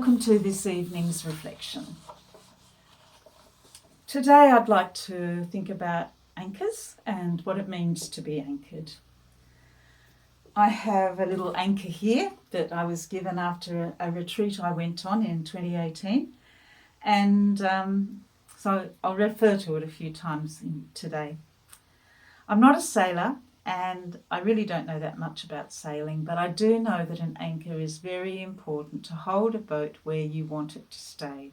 welcome to this evening's reflection. Today I'd like to think about anchors and what it means to be anchored. I have a little anchor here that I was given after a retreat I went on in 2018, and so I'll refer to it a few times today. I'm not a sailor and I really don't know that much about sailing, but I do know that an anchor is very important to hold a boat where you want it to stay.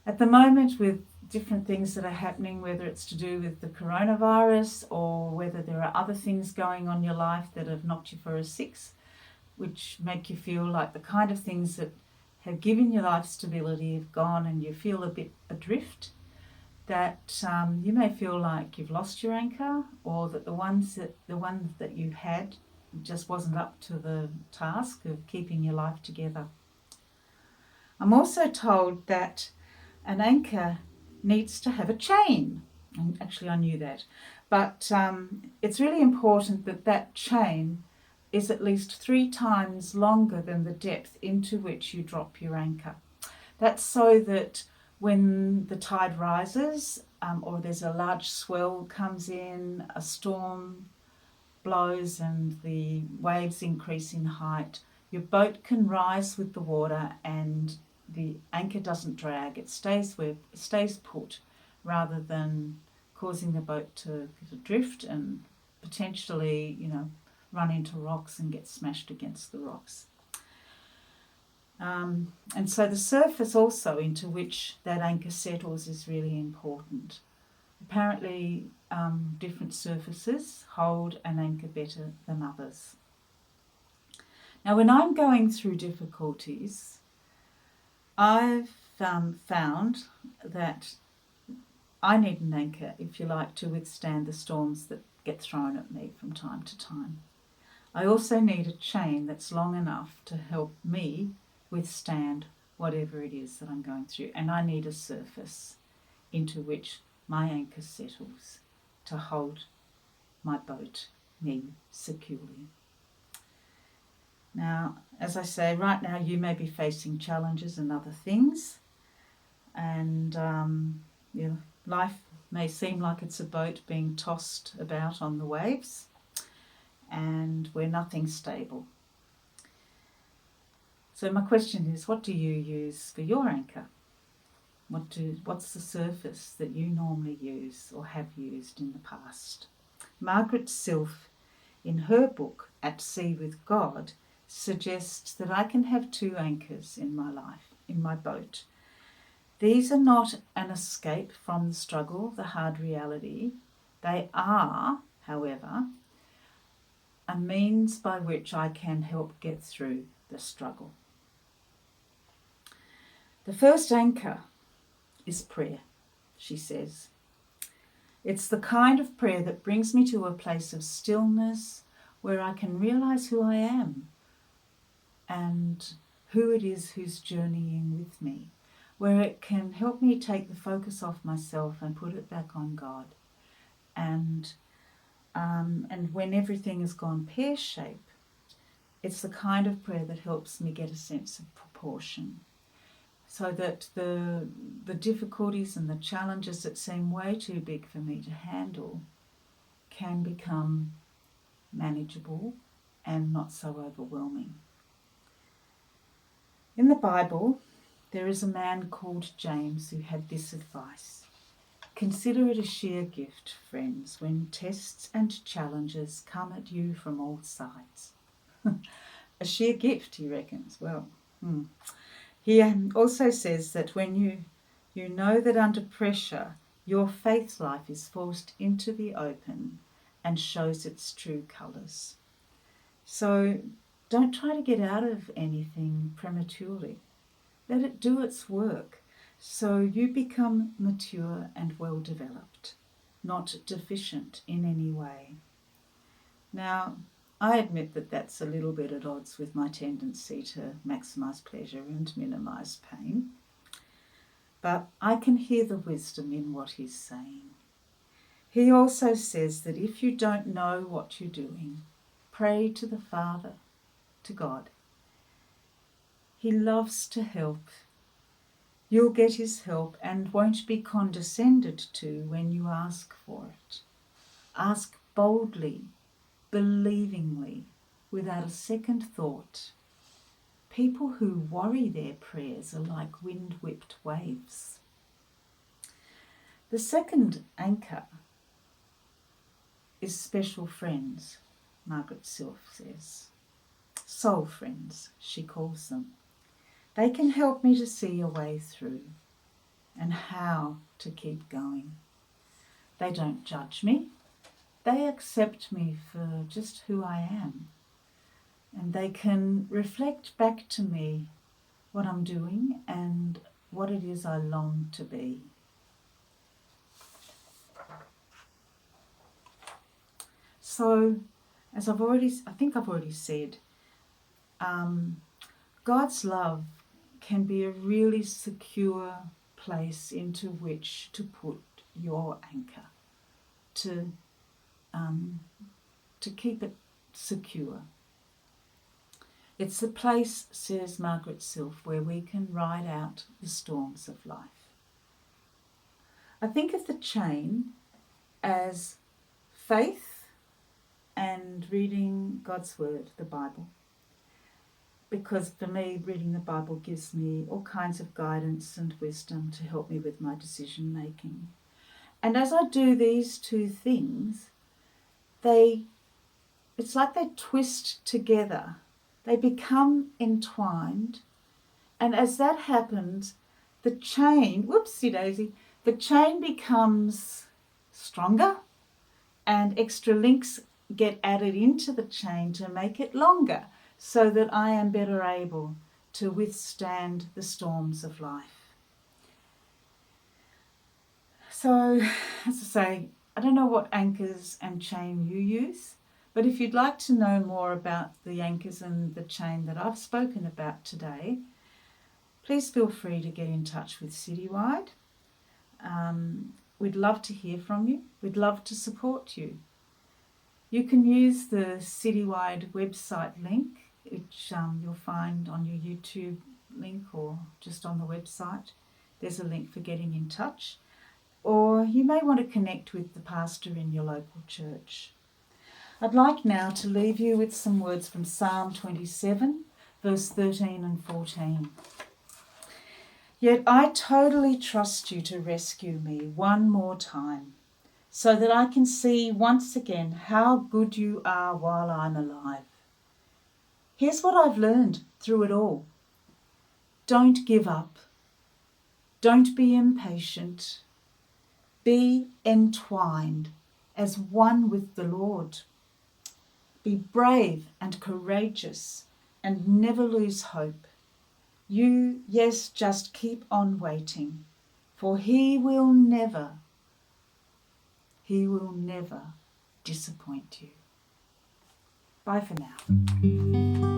At the moment, with different things that are happening, whether it's to do with the coronavirus or whether there are other things going on in your life that have knocked you for a six, which make you feel like the kind of things that have given your life stability have gone and you feel a bit adrift, that you may feel like you've lost your anchor, or that the one that you had just wasn't up to the task of keeping your life together. I'm also told that an anchor needs to have a chain. And actually, I knew that. But it's really important that that chain is at least 3 times longer than the depth into which you drop your anchor. That's so that when the tide rises or there's a large swell comes in, a storm blows and the waves increase in height, your boat can rise with the water and the anchor doesn't drag. It stays put, rather than causing the boat to drift and potentially, run into rocks and get smashed against the rocks. And so the surface also into which that anchor settles is really important. Apparently, different surfaces hold an anchor better than others. Now, when I'm going through difficulties, I've found that I need an anchor, if you like, to withstand the storms that get thrown at me from time to time. I also need a chain that's long enough to help me withstand whatever it is that I'm going through, and I need a surface into which my anchor settles to hold my boat, me, securely. Now, as I say, right now you may be facing challenges and other things, and life may seem like it's a boat being tossed about on the waves, and where nothing's stable. So my question is, what do you use for your anchor? What's the surface that you normally use or have used in the past? Margaret Silf, in her book At Sea with God, suggests that I can have 2 anchors in my life, in my boat. These are not an escape from the struggle, the hard reality. They are, however, a means by which I can help get through the struggle. The first anchor is prayer, she says. It's the kind of prayer that brings me to a place of stillness where I can realize who I am and who it is who's journeying with me, where it can help me take the focus off myself and put it back on God. And when everything has gone pear-shaped, it's the kind of prayer that helps me get a sense of proportion, so that the difficulties and the challenges that seem way too big for me to handle can become manageable and not so overwhelming. In the Bible, there is a man called James who had this advice: consider it a sheer gift, friends, when tests and challenges come at you from all sides. A sheer gift, he reckons. Well, He also says that when you know that under pressure your faith life is forced into the open and shows its true colours. So don't try to get out of anything prematurely. Let it do its work so you become mature and well developed, not deficient in any way. Now, I admit that that's a little bit at odds with my tendency to maximise pleasure and minimise pain, but I can hear the wisdom in what he's saying. He also says that if you don't know what you're doing, pray to the Father, to God. He loves to help. You'll get his help and won't be condescended to when you ask for it. Ask boldly, believingly, without a second thought. People who worry their prayers are like wind-whipped waves. The second anchor is special friends, Margaret Silf says. Soul friends, she calls them. They can help me to see a way through and how to keep going. They don't judge me. They accept me for just who I am. And they can reflect back to me what I'm doing and what it is I long to be. So, as I think I've already said, God's love can be a really secure place into which to put your anchor, to keep it secure. It's the place, says Margaret Silf, where we can ride out the storms of life. I think of the chain as faith and reading God's Word, the Bible. Because for me, reading the Bible gives me all kinds of guidance and wisdom to help me with my decision making. And as I do these two things, it's like they twist together. They become entwined. And as that happens, the chain becomes stronger and extra links get added into the chain to make it longer, so that I am better able to withstand the storms of life. So, as I say, I don't know what anchors and chain you use, but if you'd like to know more about the anchors and the chain that I've spoken about today, please feel free to get in touch with Citywide. We'd love to hear from you. We'd love to support you. You can use the Citywide website link, which you'll find on your YouTube link or just on the website. There's a link for getting in touch. Or you may want to connect with the pastor in your local church. I'd like now to leave you with some words from Psalm 27, verse 13 and 14. Yet I totally trust you to rescue me one more time, so that I can see once again how good you are while I'm alive. Here's what I've learned through it all. Don't give up. Don't be impatient. Be entwined as one with the Lord. Be brave and courageous and never lose hope. Just keep on waiting, for He will never disappoint you. Bye for now.